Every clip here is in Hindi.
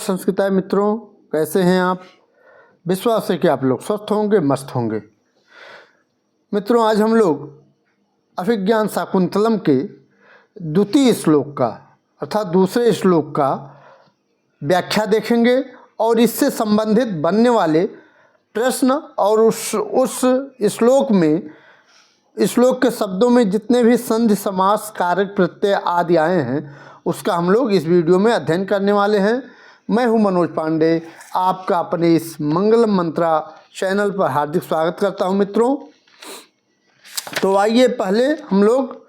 संस्कृताय मित्रों, कैसे हैं आप। विश्वास है कि आप लोग स्वस्थ होंगे, मस्त होंगे। मित्रों, आज हम लोग अभिज्ञान शाकुंतलम के द्वितीय श्लोक का अर्थात दूसरे श्लोक का व्याख्या देखेंगे और इससे संबंधित बनने वाले प्रश्न और उस श्लोक में श्लोक के शब्दों में जितने भी संधि समास कारक प्रत्यय आदि आए हैं उसका हम लोग इस वीडियो में अध्ययन करने वाले हैं। मैं हूं मनोज पांडे, आपका अपने इस मंगलम मंत्रा चैनल पर हार्दिक स्वागत करता हूं मित्रों। तो आइए पहले हम लोग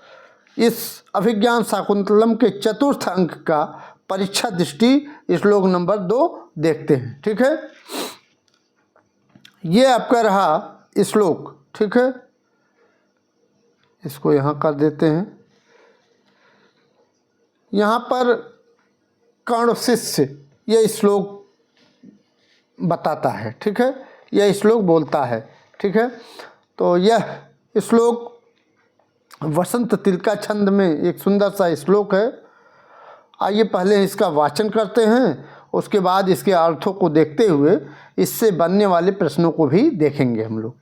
इस अभिज्ञान शाकुंतलम के चतुर्थ अंक का परीक्षा दृष्टि श्लोक नंबर 2 देखते हैं। ठीक है, ये आपका रहा श्लोक। ठीक है, इसको यहाँ कर देते हैं। यहाँ पर कर्ण शिष्य यह श्लोक बताता है। ठीक है, यह श्लोक बोलता है। ठीक है, तो यह श्लोक वसंत तिलका छंद में एक सुंदर सा श्लोक है। आइए पहले इसका वाचन करते हैं, उसके बाद इसके अर्थों को देखते हुए इससे बनने वाले प्रश्नों को भी देखेंगे हम लोग।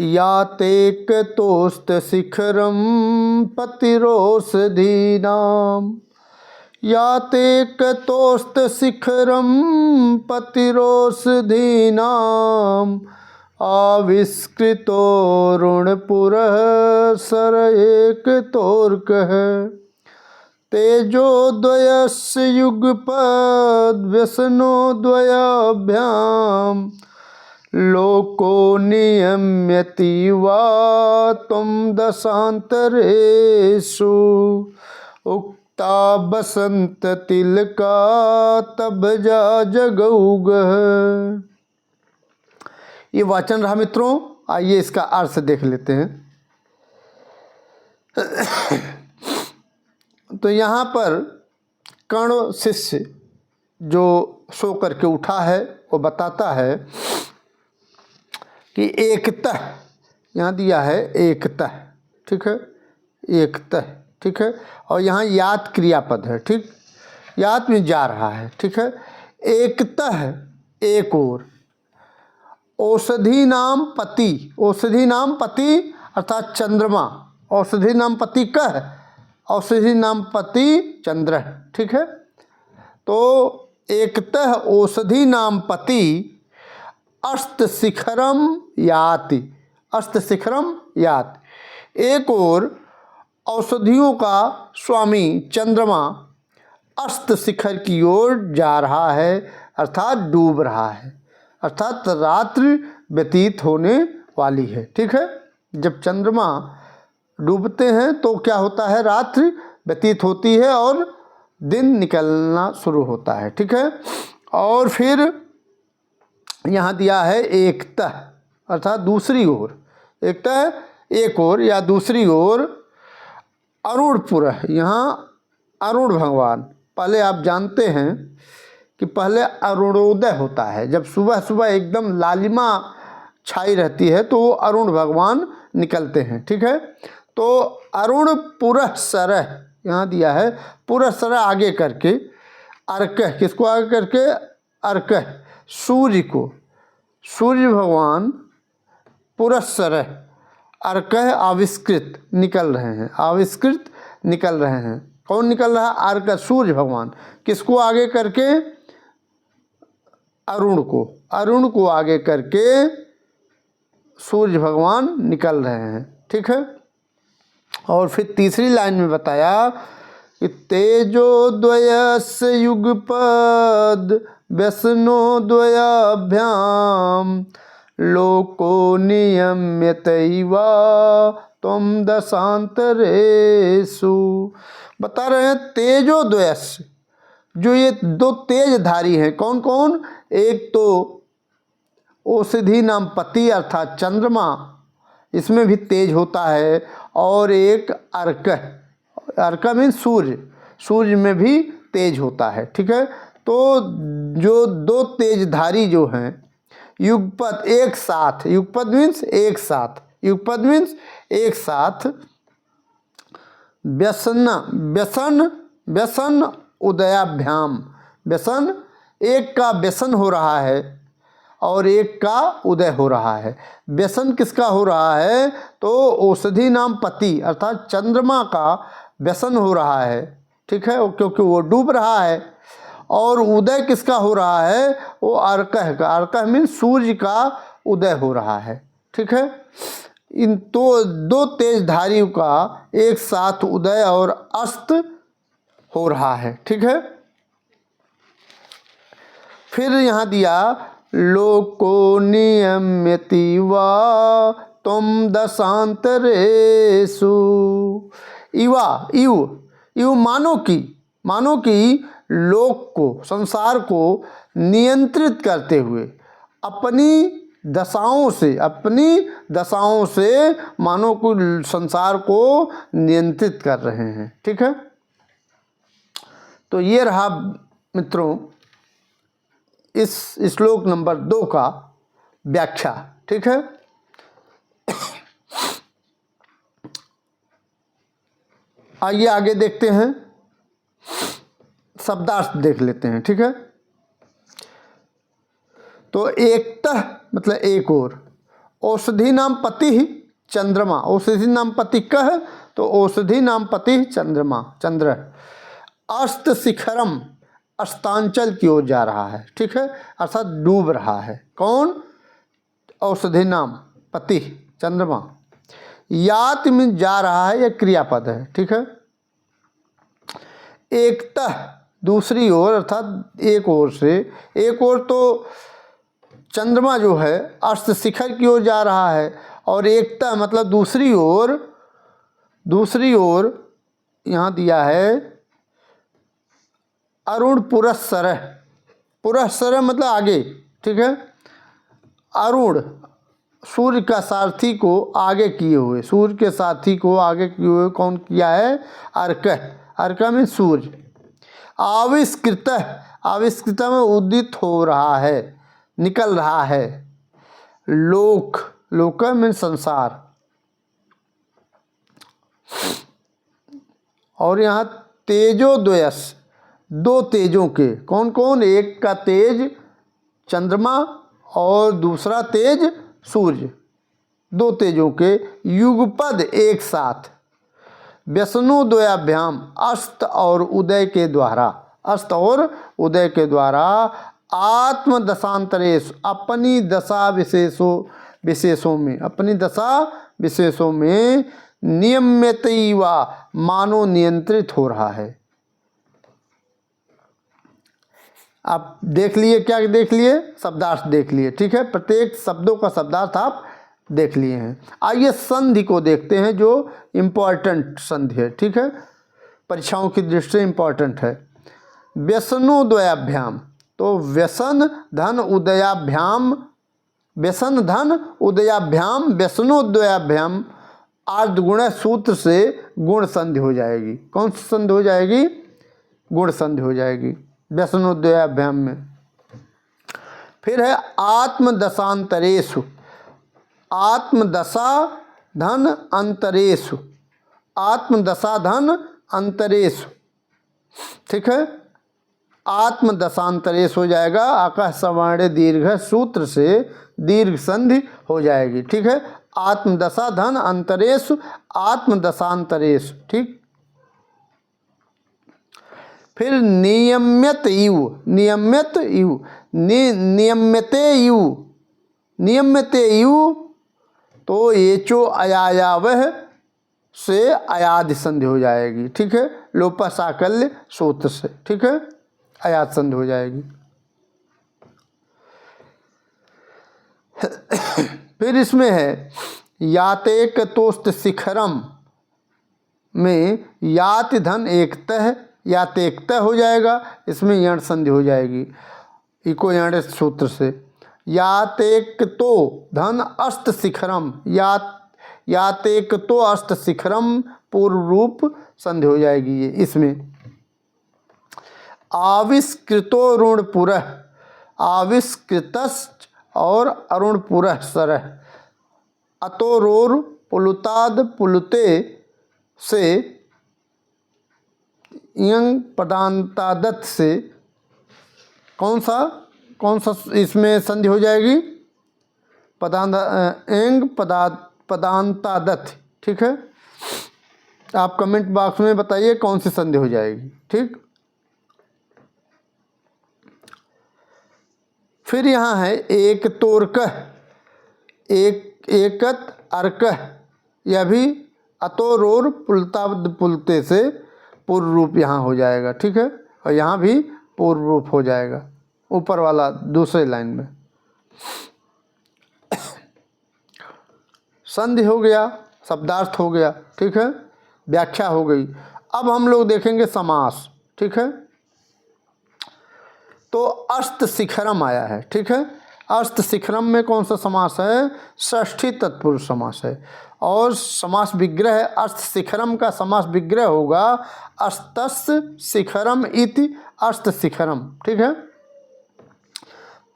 यातेक तोस्त शिखरम पतिरोषधीनाम, यातेक तोस्त शिखरम पतिरोषधीनाम, आविष्कृतोरुणपुरः सर एक तोर्कः, तेजोद्वयस्य युगपद व्यसनो द्वयाभ्याम, लोको नियम्यति वा त्वं दशान्तरेषु, उक्ता बसंत तिलका तब जा जगौगः। ये वाचन रहा मित्रों। आइए इसका अर्थ देख लेते हैं। तो यहाँ पर कर्ण शिष्य जो सो करके उठा है वो बताता है कि एकतः, यहाँ दिया है एकतः। ठीक है, एकतः। ठीक है, और यहाँ यात क्रियापद है। ठीक, यात में जा रहा है। ठीक है, एकतः एक ओर, औषधि नाम पति, औषधि नाम पति अर्थात चंद्रमा, औषधि नाम पति कह, औषधि नाम पति चंद्र। ठीक है, तो एकतः औषधि नाम पति अस्त शिखरम याति, अस्त शिखरम याति, एक ओर औषधियों का स्वामी चंद्रमा अस्त शिखर की ओर जा रहा है अर्थात डूब रहा है, अर्थात रात्रि व्यतीत होने वाली है। ठीक है, जब चंद्रमा डूबते हैं तो क्या होता है, रात्रि व्यतीत होती है और दिन निकलना शुरू होता है। ठीक है, और फिर यहाँ दिया है एकतः अर्थात दूसरी ओर, एकतः एक ओर या दूसरी ओर, अरुणपुर, यहाँ अरुण भगवान, पहले आप जानते हैं कि पहले अरुणोदय होता है, जब सुबह सुबह एकदम लालिमा छाई रहती है तो अरुण भगवान निकलते हैं। ठीक है, तो अरुण पुरः सरह, यहाँ दिया है पुरः सरह आगे करके, अर्कः, किसको आगे करके, अर्कः, सूर्य को, सूर्य भगवान पुरः सरह, अर्कः आविष्कृत निकल रहे हैं, आविष्कृत निकल रहे हैं। कौन निकल रहा है, अर्कः सूर्य भगवान, किसको आगे करके, अरुण को, अरुण को आगे करके सूर्य भगवान निकल रहे हैं। ठीक है, और फिर तीसरी लाइन में बताया कि तेजोद्वयस्य युगपद व्यसनो द्वयाभ्याम, लोको नियम्यतैवा त्वं दशान्तरेषु। बता रहे हैं तेजोद्वयस्य, जो ये दो तेजधारी हैं, कौन कौन, एक तो औषधि नाम पति अर्थात चंद्रमा, इसमें भी तेज होता है, और एक अर्क, अर्क मीन सूर्य, सूर्य में भी तेज होता है। ठीक है, तो जो दो तेजधारी जो हैं युगपद एक साथ, युगपद मीन्स एक साथ, युगपद मीन्स एक साथ, व्यसन, व्यसन व्यसन उदयाभ्याम, व्यसन, एक का व्यसन हो रहा है और एक का उदय हो रहा है। व्यसन किसका हो रहा है? तो औषधि नाम पति अर्थात चंद्रमा का व्यसन हो रहा है, ठीक है, क्योंकि वो डूब रहा है। और उदय किसका हो रहा है? वो अर्कः का, अर्कः मीन सूर्य का उदय हो रहा है, ठीक है। इन तो दो तेजधारियों का एक साथ उदय और अस्त हो रहा है, ठीक है। फिर यहाँ दिया लोको नियम्यति वा तुम दशांतरेषु, इवा इव मानो कि लोक को, संसार को नियंत्रित करते हुए अपनी दशाओं से मानो को संसार को नियंत्रित कर रहे हैं, ठीक है। तो ये रहा मित्रों इस श्लोक नंबर 2 का व्याख्या, ठीक है। आइए आगे देखते हैं, शब्दार्थ देख लेते हैं, ठीक है। तो एकतः मतलब एक और, औषधि नाम पति ही चंद्रमा, औषधि नाम पति कह, तो औषधि नाम पति चंद्रमा, चंद्र, अस्त शिखरम, अस्तांचल की ओर जा रहा है, ठीक है, अर्थात डूब रहा है। कौन? औषधि नाम पति चंद्रमा। याति में जा रहा है, यह क्रियापद है, ठीक है। एकतः दूसरी ओर अर्थात एक ओर से, एक ओर तो चंद्रमा जो है अस्त शिखर की ओर जा रहा है, और एकता मतलब दूसरी ओर यहाँ दिया है अरुण पुरस्सरः, पुरस्सरः मतलब आगे, ठीक है। अरुण सूर्य का सारथी को आगे किए हुए, सूर्य के साथी को आगे किए हुए कौन किया है? अर्कः, अर्कः में सूर्य। आविष्कृत में उदित हो रहा है, निकल रहा है। लोक में संसार। और यहाँ तेजोद्वयस, दो तेजों के, कौन कौन? एक का तेज चंद्रमा और दूसरा तेज सूर्य, दो तेजों के युगपद एक साथ, व्यसनोद्वयाभ्याम, अस्त और उदय के द्वारा, अस्त और उदय के द्वारा आत्म दशांतरेश, अपनी दशा विशेषों में नियम्यतैवा मानो नियंत्रित हो रहा है। आप देख लिए, क्या देख लिए? शब्दार्थ देख लिए, ठीक है। प्रत्येक शब्दों का शब्दार्थ आप देख लिए हैं। आइए संधि को देखते हैं, जो इम्पोर्टेंट संधि है, ठीक है, परीक्षाओं की दृष्टि से इम्पोर्टेंट है। व्यसनोद्वयाभ्याम, तो व्यसन धन उदयाभ्याम, व्यसन धन उदयाभ्याम, व्यसनोद्वयाभ्याम आर्धगुण सूत्र से गुण संधि हो जाएगी। कौन सी संधि हो जाएगी? गुण संधि हो जाएगी व्यसनोद्वयाभ्याम में। फिर है आत्मदशांतरेषु, आत्मदशा धन अंतरेषु, आत्मदशा धन अंतरेषु, ठीक है। आत्मदशांतरेष हो जाएगा, आकाश सवर्ण दीर्घ सूत्र से दीर्घ संधि हो जाएगी, ठीक है। आत्मदशा धन अंतरेषु, आत्मदशांतरेषु, ठीक। फिर नियम्यते यु, तो एचो अयायावह से अयाद संधि हो जाएगी, ठीक है, लोपा साकल्य सूत्र से, ठीक है, अयाद संधि हो जाएगी। फिर इसमें है यातेक तोस्त शिखरम में याति धन एकतः, यातेकतः हो जाएगा, इसमें यण संधि हो जाएगी इको यण सूत्र से। यातेक तो धन अस्त शिखरम, यातेक तो अस्त शिखरम पूर्व रूप संधि हो जाएगी ये इसमें। आविष्कृतो ऋण पुरः, आविष्कृतस् और अरुण पुरः सरः, अतोरोर पुलुताद पुलुते से यंग पदांतादत से कौन सा इसमें संधि हो जाएगी? एंग पदांतादत। ठीक है, आप कमेंट बॉक्स में बताइए कौन सी संधि हो जाएगी। ठीक, फिर यहाँ है एक तोरकह, एकत अर्कह, यह भी अतोरोर पुलताब्द पुलते से पूर्व रूप यहाँ हो जाएगा। ठीक है, और यहाँ भी पूर्व रूप हो जाएगा ऊपर वाला दूसरे लाइन में। संधि हो गया, शब्दार्थ हो गया। ठीक है, व्याख्या हो गई। अब हम लोग देखेंगे समास। ठीक है, तो अष्ट शिखरम आया है। ठीक है, अष्ट शिखरम में कौन सा समास है? षष्ठी तत्पुरुष समास है। और समास विग्रह अष्ट शिखरम का समास विग्रह होगा अष्टस्य शिखरम इति अष्ट शिखरम। ठीक है,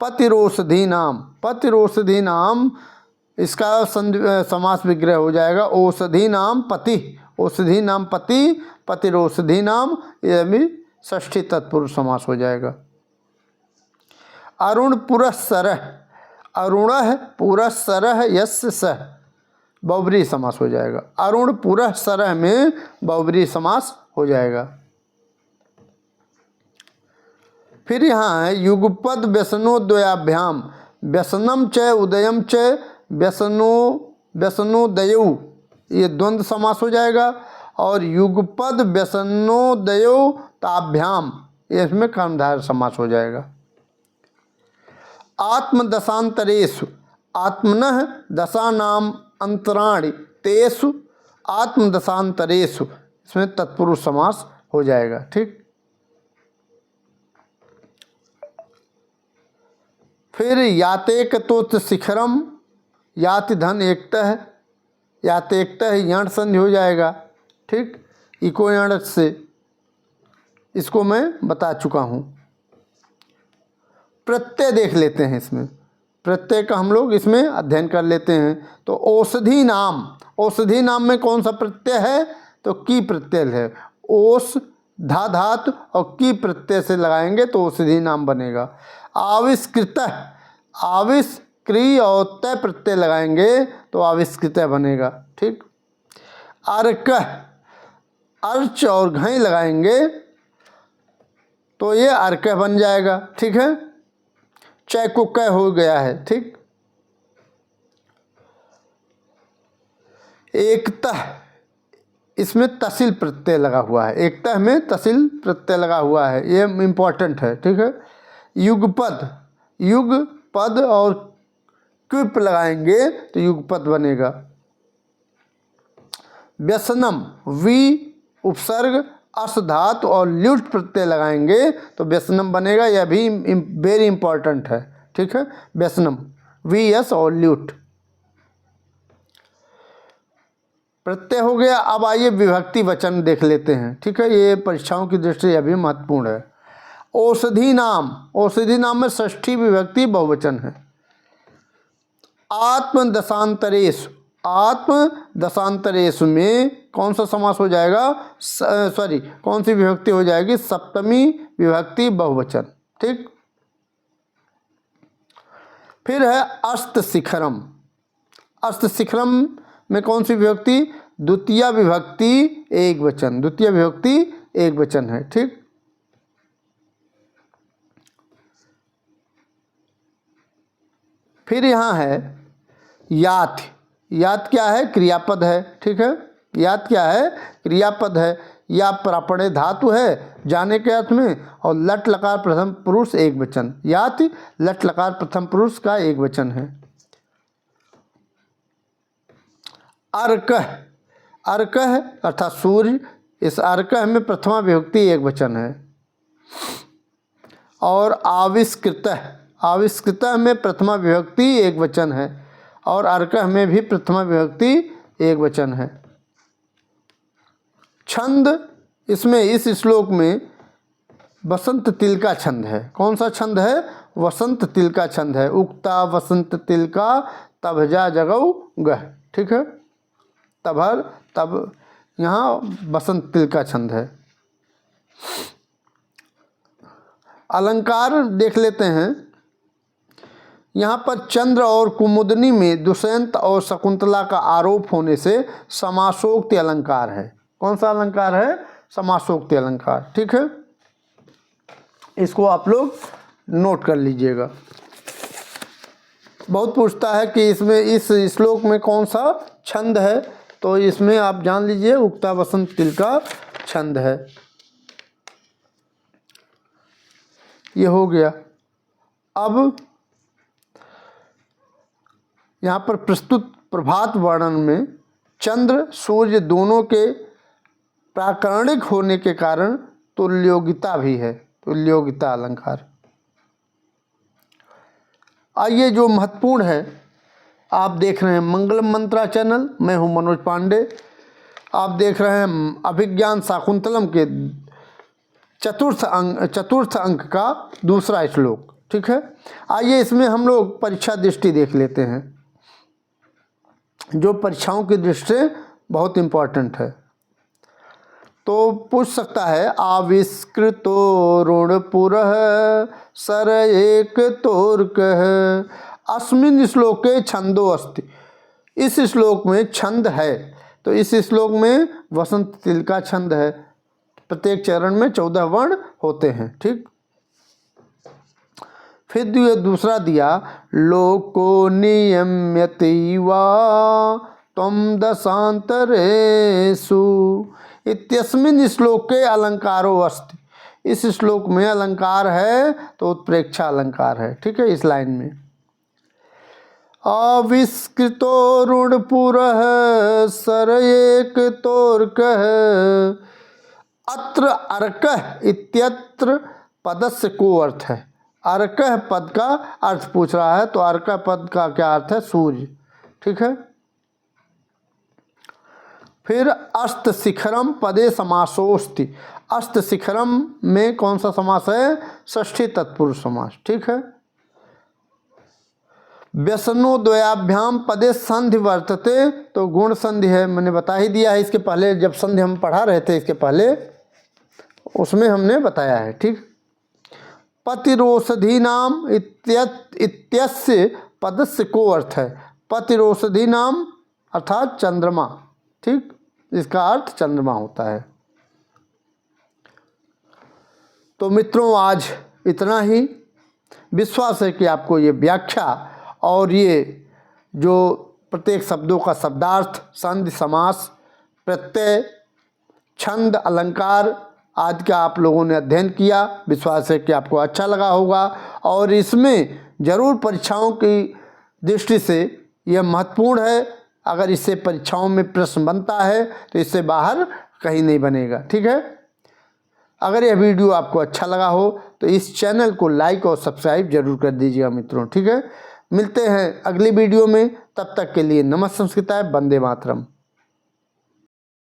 पतिरोषधि नाम, पतिरोषधि नाम इसका समास विग्रह हो जाएगा औषधि नाम पति, औषधि नाम पति, पतिरोषधि नाम, यह भी षष्ठी तत्पुरुष समास हो जाएगा। अरुण पुरस्सरः, अरुणः पुरस्सरः यस्य सः, बहुब्रीहि समास हो जाएगा। अरुण पुरस्सरः में बहुब्रीहि समास हो जाएगा। फिर यहाँ है युगपद व्यसनो द्वयाभ्याम, व्यसनम च उदयम च व्यसनोदयौ, ये द्वंद्व समास हो जाएगा। और युगपद व्यसनोदयो ताभ्याम, इसमें कर्मधारय समास हो जाएगा। आत्मदशांतरेषु, आत्मनः दशानाम अंतराणि तेषु आत्मदशांतरेषु, इसमें तत्पुरुष समास हो जाएगा। ठीक, फिर यातेक तोत शिखरम, याति धन एकतः, यातेकतः यण संधि हो जाएगा। ठीक, इको यण से, इसको मैं बता चुका हूँ। प्रत्यय देख लेते हैं, इसमें प्रत्यय का हम लोग इसमें अध्ययन कर लेते हैं। तो औषधि नाम, औषधि नाम में कौन सा प्रत्यय है? तो की प्रत्यय है। ओस धा धातु और की प्रत्यय से लगाएंगे तो औषधि नाम बनेगा। आविष्कृत, आविष्क्री और तय प्रत्यय लगाएंगे तो आविष्कृत बनेगा। ठीक, अर्क, अर्च और घई लगाएंगे तो ये अर्क बन जाएगा। ठीक है, चय को क हो गया है। ठीक, एकतः, इसमें तसिल प्रत्यय लगा हुआ है, एकतः में तसिल प्रत्यय लगा हुआ है, ये इम्पोर्टेंट है। ठीक है, युगपद, युगपद और क्विप लगाएंगे तो युगपद बनेगा। व्यसनम, वी उपसर्ग अस धातु और ल्युट प्रत्यय लगाएंगे तो व्यसनम बनेगा, यह भी वेरी इंपॉर्टेंट है। ठीक है, व्यसनम वी एस और ल्युट प्रत्यय हो गया। अब आइए विभक्ति वचन देख लेते हैं। ठीक है, ये परीक्षाओं की दृष्टि से अभी महत्वपूर्ण है। औषधि नाम, औषधि नाम में षष्ठी विभक्ति बहुवचन है। आत्मदशांतरेषु, आत्मदशांतरेषु में कौन सा समास हो जाएगा? सॉरी, कौन सी विभक्ति हो जाएगी? सप्तमी विभक्ति बहुवचन। ठीक, फिर है अष्ट शिखरम, अष्ट शिखरम में कौन सी विभक्ति? द्वितीय विभक्ति एक वचन, द्वितीय विभक्ति एक वचन है। ठीक, फिर यहाँ है यात, यात क्या है? क्रियापद है। ठीक है, यात क्या है? क्रियापद है। या प्रापणे धातु है जाने के अर्थ में, और लट लकार प्रथम पुरुष एक वचन, यात लट लकार प्रथम पुरुष का एक वचन है। अर्कः, अर्कः अर्थात सूर्य, इस अर्कः में प्रथमा विभक्ति एक वचन है। और आविष्कृतः, आविष्कृतः में प्रथमा विभक्ति एक वचन है, और अर्कः में भी प्रथमा विभक्ति एक वचन है। छंद, इसमें इस श्लोक में वसंत तिल का छंद है। कौन सा छंद है? वसंत तिल का छंद है। उक्ता वसंत तिल का तभजा जगौ गह। ठीक है, तभर तब, यहाँ वसंत तिल का छंद है। अलंकार देख लेते हैं। यहाँ पर चंद्र और कुमुदनी में दुष्यंत और शकुंतला का आरोप होने से समासोक्ति अलंकार है। कौन सा अलंकार है? समासोक्ति अलंकार। ठीक है, इसको आप लोग नोट कर लीजिएगा। बहुत पूछता है कि इसमें इस श्लोक में कौन सा छंद है, तो इसमें आप जान लीजिए उक्ता वसंत तिल का छंद है। ये हो गया। अब यहाँ पर प्रस्तुत प्रभात वर्णन में चंद्र सूर्य दोनों के प्राकरणिक होने के कारण तुल्योगिता भी है, तुल्योगिता अलंकार। आइए, जो महत्वपूर्ण है, आप देख रहे हैं मंगलम मंत्रा चैनल, मैं हूं मनोज पांडे। आप देख रहे हैं अभिज्ञान शाकुंतलम के चतुर्थ अंक का दूसरा श्लोक। ठीक है, आइए इसमें हम लोग परीक्षा दृष्टि देख लेते हैं, जो परीक्षाओं की दृष्टि से बहुत इम्पोर्टेंट है। तो पूछ सकता है, आविष्कृतो ऋणपुरः सर एक तोर्कः अस्मिन् श्लोके छंदो अस्ति। इस श्लोक में छंद है, तो इस श्लोक में वसंत तिल का छंद है। प्रत्येक चरण में 14 वर्ण होते हैं। ठीक, फिर ये दूसरा दिया, लोको नियम्यति वा त्वं दशांतरेषु इत्यस्मिन् श्लोके अलंकारो अस्ति। इस श्लोक में अलंकार है तो उत्प्रेक्षा अलंकार है। ठीक है, इस लाइन में आविष्कृतो ऋणपुरः सर एक तोर्कः अत्र अर्कः इत्यत्र पदस्य को अर्थ है। अर्कः पद का अर्थ पूछ रहा है, तो अर्कः पद का क्या अर्थ है? सूर्य। ठीक है, फिर अस्त शिखरम पदे समासोस्ति। अस्त शिखरम में कौन सा समास है? षष्ठी तत्पुरुष समास। ठीक है, व्यसनो द्वयाभ्याम पदे संधि वर्तते, तो गुण संधि है, मैंने बता ही दिया है इसके पहले, जब संधि हम पढ़ा रहे थे इसके पहले, उसमें हमने बताया है। ठीक, पतिरोषधि नाम इत्यस्य पदस्य को अर्थ है। पतिरोषधि नाम अर्थात चंद्रमा। ठीक, इसका अर्थ चंद्रमा होता है। तो मित्रों, आज इतना ही। विश्वास है कि आपको ये व्याख्या और ये जो प्रत्येक शब्दों का शब्दार्थ, संधि, समास, प्रत्यय, छंद, अलंकार आदि का आप लोगों ने अध्ययन किया। विश्वास है कि आपको अच्छा लगा होगा, और इसमें ज़रूर परीक्षाओं की दृष्टि से यह महत्वपूर्ण है। अगर इससे परीक्षाओं में प्रश्न बनता है तो इससे बाहर कहीं नहीं बनेगा। ठीक है, अगर यह वीडियो आपको अच्छा लगा हो तो इस चैनल को लाइक और सब्सक्राइब जरूर कर दीजिएगा मित्रों। ठीक है, मिलते हैं अगली वीडियो में, तब तक के लिए नमः संस्कृताय, वंदे मातरम।